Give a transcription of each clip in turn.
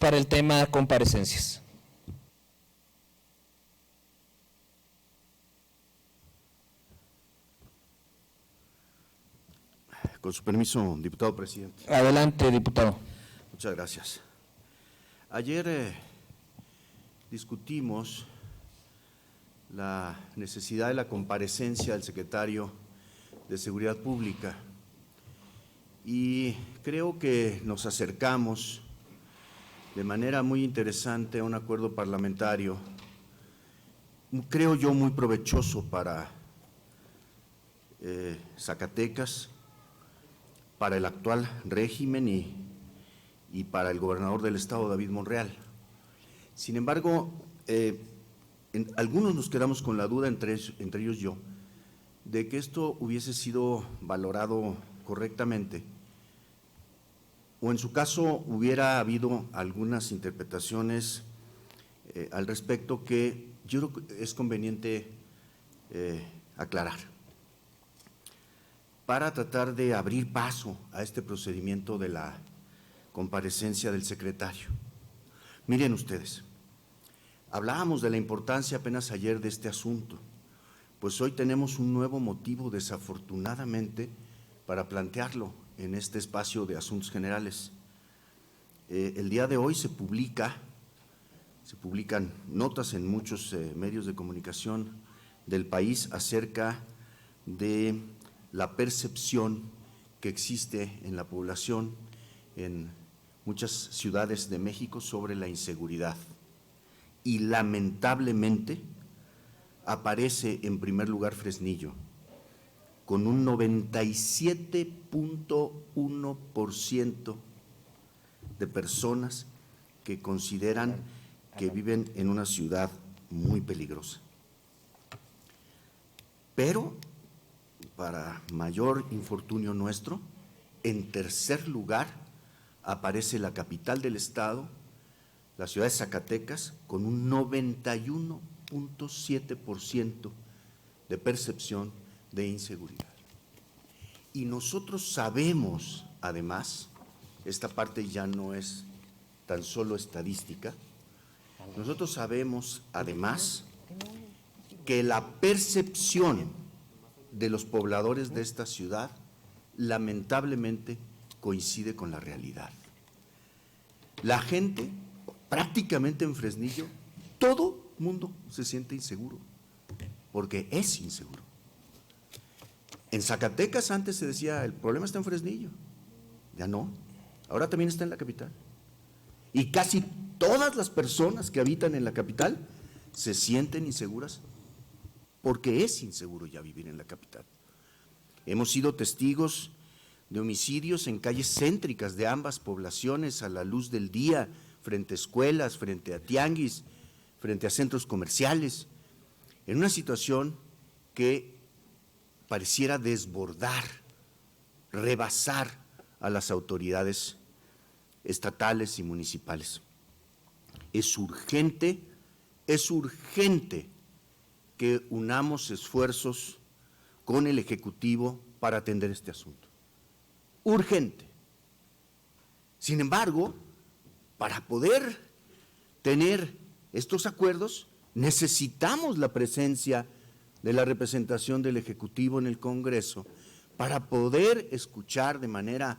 para el tema comparecencias. Con su permiso, diputado presidente. Adelante, diputado. Muchas gracias. Ayer discutimos la necesidad de la comparecencia del secretario de Seguridad Pública y creo que nos acercamos de manera muy interesante a un acuerdo parlamentario, creo yo muy provechoso para Zacatecas, para el actual régimen y para el gobernador del estado, David Monreal. Sin embargo, algunos nos quedamos con la duda, entre ellos yo, de que esto hubiese sido valorado correctamente, o en su caso hubiera habido algunas interpretaciones al respecto que yo creo que es conveniente aclarar, para tratar de abrir paso a este procedimiento de la comparecencia del secretario. Miren ustedes, hablábamos de la importancia apenas ayer de este asunto, pues hoy tenemos un nuevo motivo, desafortunadamente, para plantearlo en este espacio de asuntos generales. El día de hoy se publican notas en muchos medios de comunicación del país acerca de la percepción que existe en la población en muchas ciudades de México sobre la inseguridad. Y lamentablemente aparece en primer lugar Fresnillo, con un 97.1% de personas que consideran que viven en una ciudad muy peligrosa. Pero, para mayor infortunio nuestro, en tercer lugar aparece la capital del estado, la ciudad de Zacatecas, con un 91.7% de percepción de inseguridad. Y nosotros sabemos, además, esta parte ya no es tan solo estadística, nosotros sabemos, además, que la percepción de los pobladores de esta ciudad lamentablemente coincide con la realidad. La gente, prácticamente en Fresnillo, todo mundo se siente inseguro, porque es inseguro. En Zacatecas antes se decía, el problema está en Fresnillo, ya no, ahora también está en la capital. Y casi todas las personas que habitan en la capital se sienten inseguras, porque es inseguro ya vivir en la capital. Hemos sido testigos de homicidios en calles céntricas de ambas poblaciones a la luz del día, frente a escuelas, frente a tianguis, frente a centros comerciales, en una situación que pareciera desbordar, rebasar a las autoridades estatales y municipales. Es urgente que unamos esfuerzos con el Ejecutivo para atender este asunto. Urgente. Sin embargo, para poder tener estos acuerdos, necesitamos la presencia de la representación del Ejecutivo en el Congreso para poder escuchar de manera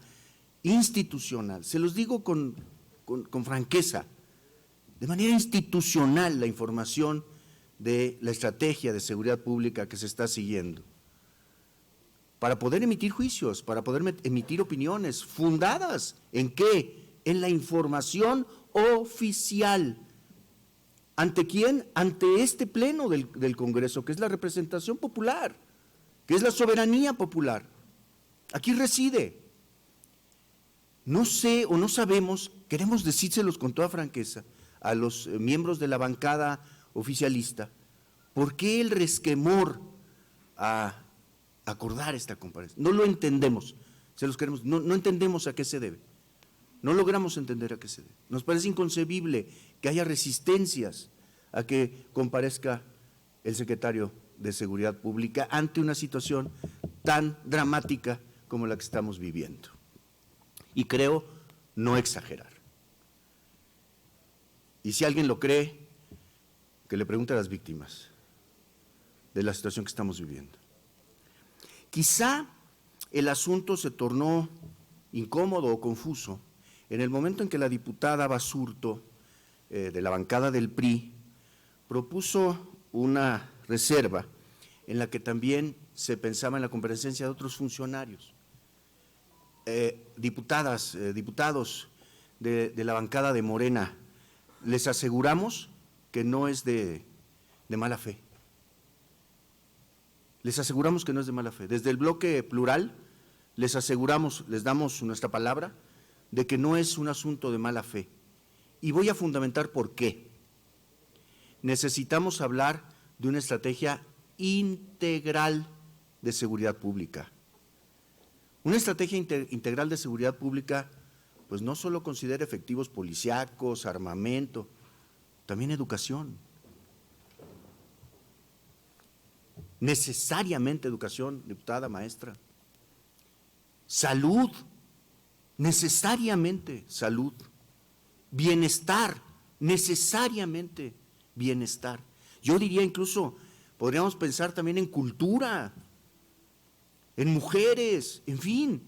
institucional, se los digo con franqueza, de manera institucional la información de la estrategia de seguridad pública que se está siguiendo, para poder emitir juicios, para poder emitir opiniones fundadas ¿en qué? En la información oficial. ¿Ante quién? Ante este pleno del Congreso, que es la representación popular, que es la soberanía popular. Aquí reside. No sé o no sabemos, queremos decírselos con toda franqueza a los miembros de la bancada oficialista, ¿por qué el resquemor a acordar esta comparecencia? No lo entendemos, se los queremos, no entendemos a qué se debe, no logramos entender a qué se debe. Nos parece inconcebible que haya resistencias a que comparezca el secretario de Seguridad Pública ante una situación tan dramática como la que estamos viviendo. Y creo no exagerar. Y si alguien lo cree, que le pregunte a las víctimas de la situación que estamos viviendo. Quizá el asunto se tornó incómodo o confuso en el momento en que la diputada Basurto, de la bancada del PRI, propuso una reserva en la que también se pensaba en la comparecencia de otros funcionarios. Diputadas, diputados de la bancada de Morena, les aseguramos que no es de mala fe. Les aseguramos que no es de mala fe. Desde el bloque plural les aseguramos, les damos nuestra palabra de que no es un asunto de mala fe. Y voy a fundamentar por qué. Necesitamos hablar de una estrategia integral de seguridad pública. Una estrategia integral de seguridad pública, pues no solo considera efectivos policíacos, armamento, también educación. Necesariamente educación, diputada, maestra. Salud, necesariamente salud. Bienestar, necesariamente bienestar. Yo diría incluso, podríamos pensar también en cultura, en mujeres, en fin,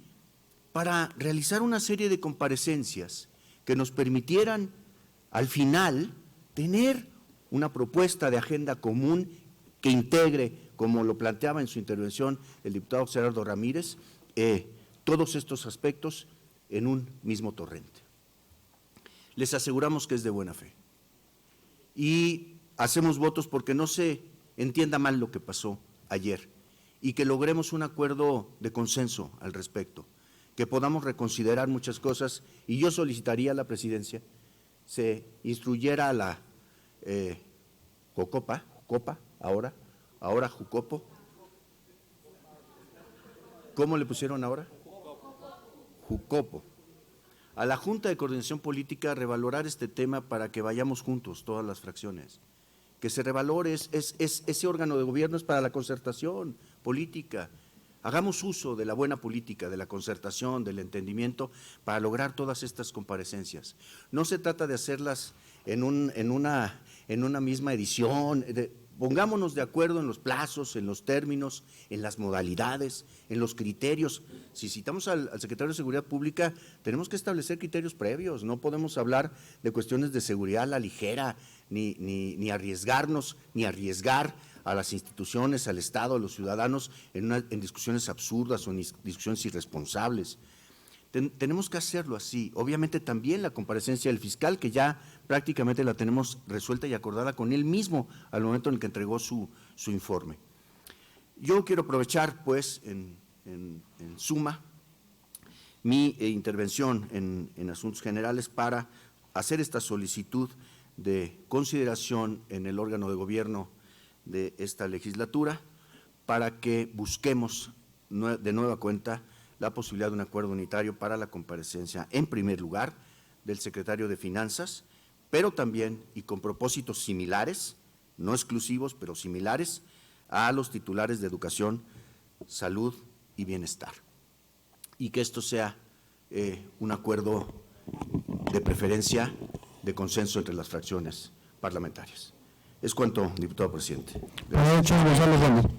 para realizar una serie de comparecencias que nos permitieran al final tener una propuesta de agenda común que integre, como lo planteaba en su intervención el diputado Gerardo Ramírez, todos estos aspectos en un mismo torrente. Les aseguramos que es de buena fe y hacemos votos porque no se entienda mal lo que pasó ayer y que logremos un acuerdo de consenso al respecto, que podamos reconsiderar muchas cosas, y yo solicitaría a la presidencia se instruyera a la Jucopa, ahora Jucopo. ¿Cómo le pusieron ahora? Jucopo. A la Junta de Coordinación Política revalorar este tema para que vayamos juntos, todas las fracciones. Que se revalore, ese órgano de gobierno es para la concertación política. Hagamos uso de la buena política, de la concertación, del entendimiento, para lograr todas estas comparecencias. No se trata de hacerlas en una misma edición. Pongámonos de acuerdo en los plazos, en los términos, en las modalidades, en los criterios. Si citamos al secretario de Seguridad Pública, tenemos que establecer criterios previos. No podemos hablar de cuestiones de seguridad a la ligera, ni arriesgarnos, ni arriesgar a las instituciones, al Estado, a los ciudadanos en discusiones absurdas o en discusiones irresponsables. Tenemos que hacerlo así. Obviamente también la comparecencia del fiscal, que ya prácticamente la tenemos resuelta y acordada con él mismo al momento en el que entregó su informe. Yo quiero aprovechar, pues, en suma, mi intervención en asuntos generales para hacer esta solicitud de consideración en el órgano de gobierno de esta legislatura para que busquemos de nueva cuenta la posibilidad de un acuerdo unitario para la comparecencia, en primer lugar, del secretario de Finanzas, pero también, y con propósitos similares, no exclusivos, pero similares, a los titulares de Educación, Salud y Bienestar. Y que esto sea un acuerdo de preferencia, de consenso entre las fracciones parlamentarias. Es cuanto, diputado presidente. Gracias.